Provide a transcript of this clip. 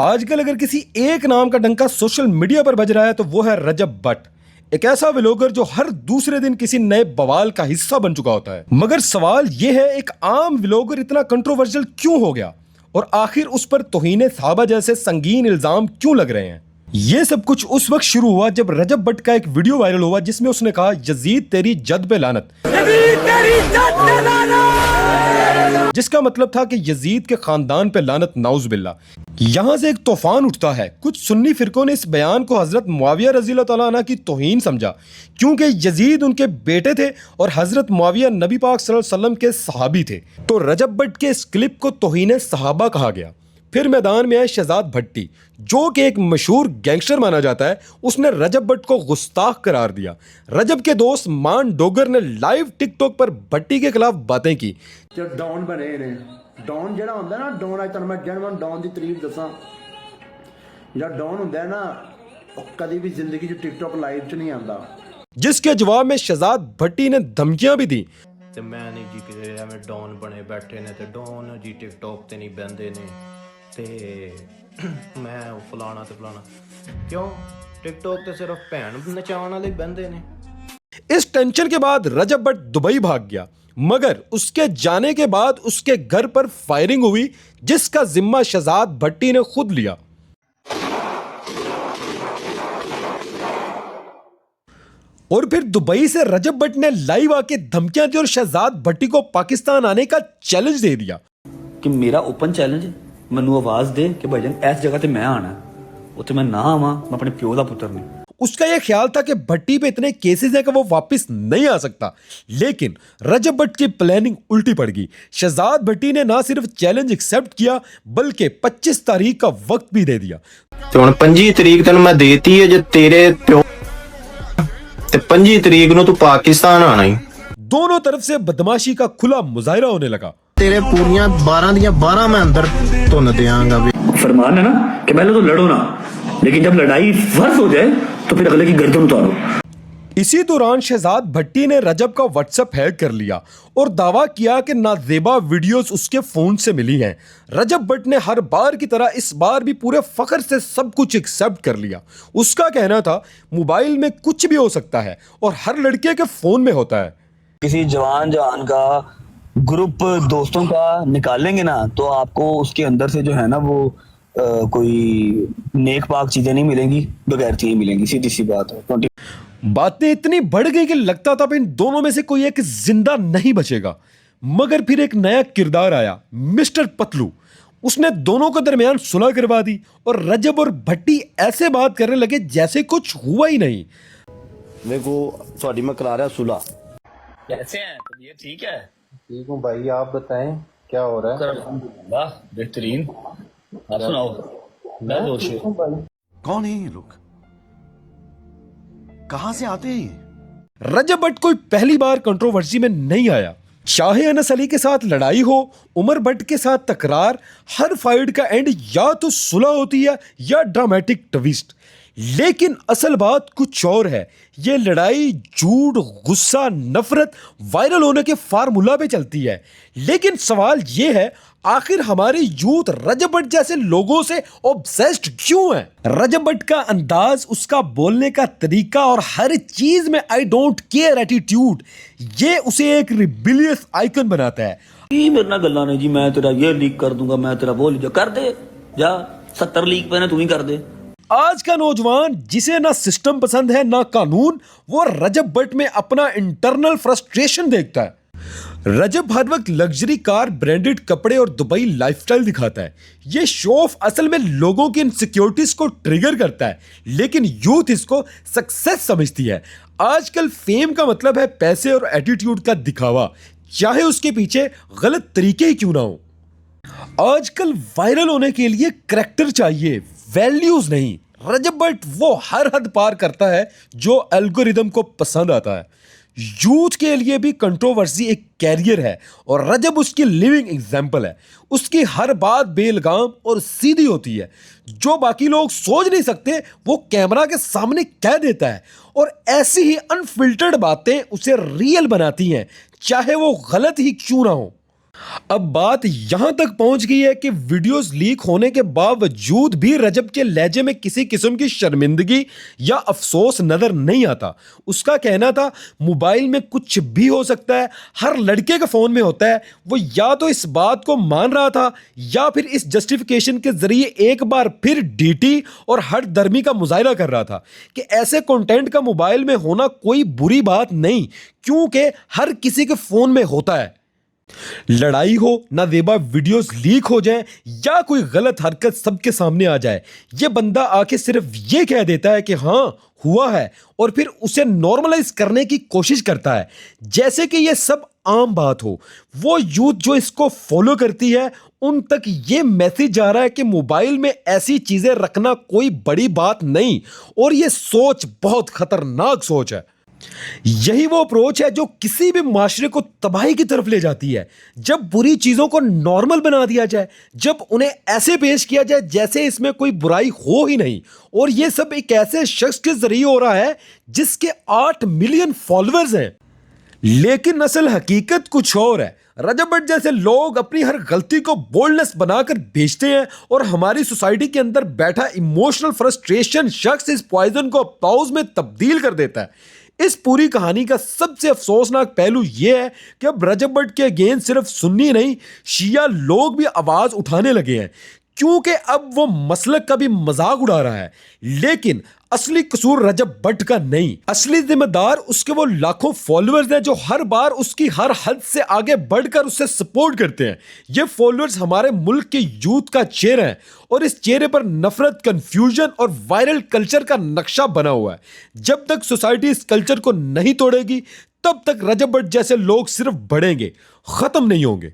आजकल अगर किसी एक नाम का डंका सोशल मीडिया पर बज रहा है तो वो है रजब भट्ट। एक ऐसा व्लॉगर जो हर दूसरे दिन किसी नए बवाल का हिस्सा बन चुका होता है। मगर सवाल यह है, एक आम व्लॉगर इतना कंट्रोवर्शियल क्यों हो गया और आखिर उस पर तौहीन सहाबा जैसे संगीन इल्जाम क्यों लग रहे हैं। ये सब कुछ उस वक्त शुरू हुआ जब रजब भट्ट का एक वीडियो वायरल हुआ जिसमें उसने कहा, यजीद तेरी जद पे लानत। जिसका मतलब था कि यजीद के खानदान पे लानत, नाउज बिल्ला। यहां से एक तूफान उठता है। कुछ सुन्नी फिरकों ने इस बयान को हजरत मुआविया रज़ियल्लाहु तआला अन्हु की तौहीन समझा, क्योंकि यजीद उनके बेटे थे और हजरत मुआविया नबी पाक सल्लल्लाहु अलैहि वसल्लम के सहाबी थे। तो रजब भट्ट के इस क्लिप को तौहीन सहाबा कहा गया। फिर मैदान में आए शहजाद भट्टी, जो कि एक मशहूर गैंगस्टर माना जाता है। उसने रजब भट्ट को गुस्ताख करार दिया। रजब के दोस्त मान डोगर ने लाइव टिकटॉक पर भट्टी के खिलाफ बातें की। जो डॉन बने ने, डॉन ਜਿਹੜਾ ਹੁੰਦਾ ਨਾ, ਡੌਨ ਅੱਜ ਤੁਹਾਨੂੰ ਮੈਂ ਜਨਮਨ ਡੌਨ ਦੀ ਤਾਰੀਫ ਦੱਸਾਂ। ਜਿਹੜਾ ਡੌਨ ਹੁੰਦਾ ਨਾ, ਉਹ ਕਦੀ ਵੀ ਜ਼ਿੰਦਗੀ 'ਚ ਟਿਕਟੌਕ ਲਾਈਵ 'ਚ ਨਹੀਂ ਆਉਂਦਾ। जिसके जवाब में शहजाद भट्टी ने धमकियां भी दी। ਤੇ ਮੈਂ ਨਹੀਂ ਜੀ ਕਿਤੇ ਐਵੇਂ ਡੌਨ ਬਣੇ ਬੈਠੇ ਨੇ ਤੇ ਡੌਨ ਜੀ ਟਿਕਟੌਕ ਤੇ ਨਹੀਂ ਬਹਿੰਦੇ ਨੇ ਤੇ ਮੈਂ ਉਹ ਫਲਾਣਾ ਤੇ ਫਲਾਣਾ। ਕਿਉਂ? ਟਿਕਟੌਕ ਤੇ ਸਿਰਫ ਭੈਣ ਨਚਾਉਣ ਵਾਲੇ ਬਹਿੰਦੇ ਨੇ। इस टेंशन के बाद रजब भट्ट दुबई भाग गया, मगर उसके जाने के बाद उसके घर पर फायरिंग हुई, जिसका जिम्मा शहजाद भट्टी ने खुद लिया। और फिर दुबई से रजब भट्ट ने लाइव आके धमकियां दी और शहजाद भट्टी को पाकिस्तान आने का चैलेंज दे दिया कि मेरा ओपन चैलेंज है, मैनू आवाज दे कि भाईजान इस जगह ते मैं आना, उत्थे मैं ना आवां, मैं अपने प्यो दा पुत्तर नहीं। उसका यह ख्याल था कि भट्टी पे इतने केसेस हैं कि वो वापस नहीं आ सकता, लेकिन रजब भट्ट की प्लानिंग उल्टी पड़ गई। शहजाद भट्टी ने ना सिर्फ चैलेंज एक्सेप्ट किया बल्कि 25 तारीख का वक्त भी दे दिया। ਤੇ ਹੁਣ 25 ਤਰੀਕ ਤੈਨੂੰ ਮੈਂ ਦੇਤੀ ਹੈ, ਜੇ ਤੇਰੇ ਪਿਓ ਤੇ 25 ਤਰੀਕ ਨੂੰ ਤੂੰ ਪਾਕਿਸਤਾਨ ਆਣਾ ਹੀ। दोनों तरफ से बदमाशी का खुला मुजाहरा होने लगा। ਤੇਰੇ ਪੂਰੀਆਂ 12 ਦੀਆਂ 12 ਮੈਂ ਅੰਦਰ ਧੁੰਨ ਦਿਆਂਗਾ। फरमान है ना कि पहले तो लड़ो ना, लेकिन जब लड़ाई फर्ज हो जाए तो फिर अगले की गर्दन उतारो। इसी दौरान शहजाद भट्टी ने रजब का व्हाट्सएप हैक कर लिया और दावा किया कि नाजेबा वीडियोस उसके फोन से मिली हैं। रजब भट्ट ने हर बार की तरह इस बार भी पूरे फख्र से सब कुछ एक्सेप्ट कर लिया। उसका कहना था मोबाइल में कुछ भी हो सकता है और हर लड़के के फोन में होता है। किसी जवान जवान का ग्रुप दोस्तों का निकालेंगे ना तो आपको उसके अंदर से जो है ना वो कोई नेक पाक चीजें नहीं मिलेंगी, बगैर चीजें मिलेंगी, सीधी सी बात है। बातें इतनी बढ़ गई कि लगता था इन दोनों में से कोई एक जिंदा नहीं बचेगा। मगर फिर एक नया किरदार आया, मिस्टर पतलू। उसने दोनों के दरमियान सुलह करवा दी और रजब और भट्टी ऐसे बात करने लगे जैसे कुछ हुआ ही नहीं। देखो थोड़ी मैं करा रहा सुलह। कैसे हैं? तबीयत ठीक है? ठीक हूँ भाई, आप बताएं क्या हो रहा है? अल्हम्दुलिल्लाह बेहतरीन। आप सुनाओ। मैं जोश है। कौन है ये लोग, कहां से आते हैं ये? रजब भट्ट कोई पहली बार कंट्रोवर्सी में नहीं आया। शाहे अनस अली के साथ लड़ाई हो, उमर भट्ट के साथ तकरार, हर फाइट का एंड या तो सुलह होती है या ड्रामेटिक ट्विस्ट। लेकिन असल बात कुछ और है। ये लड़ाई झूठ, गुस्सा, नफरत वायरल होने के फार्मूला पे चलती है। लेकिन सवाल ये है, आखिर हमारे यूथ रजब भट्ट जैसे लोगों से ऑब्सेस्ड क्यों है? रजब भट्ट का अंदाज, उसका बोलने का तरीका और हर चीज में आई डोंट केयर एटीट्यूड, ये उसे एक रिबिलियस आइकन बनाता है। मेरे ना गल्ला ने जी, मैं तेरा ये लीक कर दूंगा, मैं तेरा वो लीक कर दे, जा 70 लीक पे तू ही कर दे। आज का नौजवान जिसे ना सिस्टम पसंद है ना कानून, वो रजब भट्ट में अपना इंटरनल फ्रस्ट्रेशन देखता है। रजब हर वक्त लग्जरी कार, ब्रांडेड कपड़े और दुबई लाइफस्टाइल दिखाता है। ये शो ऑफ असल में लोगों की इनसिक्योरिटीज को ट्रिगर करता है, लेकिन यूथ इसको सक्सेस समझती है। आजकल फेम का मतलब है पैसे और एटीट्यूड का दिखावा, चाहे उसके पीछे गलत तरीके ही क्यों ना हो। आजकल वायरल होने के लिए करैक्टर चाहिए, वैल्यूज नहीं। रजब भट्ट वो हर हद पार करता है जो एल्गोरिदम को पसंद आता है। यूथ के लिए भी कंट्रोवर्सी एक कैरियर है और रजब उसकी लिविंग एग्जाम्पल है। उसकी हर बात बेलगाम और सीधी होती है। जो बाकी लोग सोच नहीं सकते वो कैमरा के सामने कह देता है, और ऐसी ही अनफिल्टर्ड बातें उसे रियल बनाती हैं, चाहे वो गलत ही क्यों ना हो। अब बात यहां तक पहुंच गई है कि वीडियोस लीक होने के बावजूद भी रजब के लहजे में किसी किस्म की शर्मिंदगी या अफसोस नजर नहीं आता। उसका कहना था मोबाइल में कुछ भी हो सकता है, हर लड़के के फोन में होता है। वो या तो इस बात को मान रहा था या फिर इस जस्टिफिकेशन के जरिए एक बार फिर डीटी और हर धर्मी का मुजाहिरा कर रहा था कि ऐसे कंटेंट का मोबाइल में होना कोई बुरी बात नहीं, क्योंकि हर किसी के फोन में होता है। लड़ाई हो, नाजेबा वीडियोस लीक हो जाए या कोई गलत हरकत सबके सामने आ जाए, ये बंदा आके सिर्फ ये कह देता है कि हाँ हुआ है और फिर उसे नॉर्मलाइज करने की कोशिश करता है जैसे कि ये सब आम बात हो। वो यूथ जो इसको फॉलो करती है उन तक ये मैसेज जा रहा है कि मोबाइल में ऐसी चीजें रखना कोई बड़ी बात नहीं, और ये सोच बहुत खतरनाक सोच है। यही वो अप्रोच है जो किसी भी माशरे को तबाही की तरफ ले जाती है। जब बुरी चीजों को नॉर्मल बना दिया जाए, जब उन्हें ऐसे पेश किया जाए जैसे इसमें कोई बुराई हो ही नहीं, और ये सब एक ऐसे शख्स के जरिए हो रहा है जिसके 8 मिलियन फॉलोअर्स हैं। लेकिन असल हकीकत कुछ और है। रजब भट्ट जैसे लोग अपनी हर गलती को बोल्डनेस बनाकर बेचते हैं और हमारी सोसाइटी के अंदर बैठा इमोशनल फ्रस्ट्रेशन शख्स इस पॉइजन को पाउज में तब्दील कर देता है। इस पूरी कहानी का सबसे अफसोसनाक पहलू यह है कि अब रजब भट्ट के अगेंस्ट सिर्फ सुन्नी नहीं, शिया लोग भी आवाज उठाने लगे हैं, क्योंकि अब वो मसलक का भी मजाक उड़ा रहा है। लेकिन असली कसूर रजब भट्ट का नहीं, असली जिम्मेदार उसके वो लाखों फॉलोअर्स हैं जो हर बार उसकी हर हद से आगे बढ़कर उससे सपोर्ट करते हैं। ये फॉलोअर्स हमारे मुल्क के यूथ का चेहरा है और इस चेहरे पर नफरत, कंफ्यूजन और वायरल कल्चर का नक्शा बना हुआ है। जब तक सोसाइटी इस कल्चर को नहीं तोड़ेगी तब तक रजब भट्ट जैसे लोग सिर्फ बढ़ेंगे, खत्म नहीं होंगे।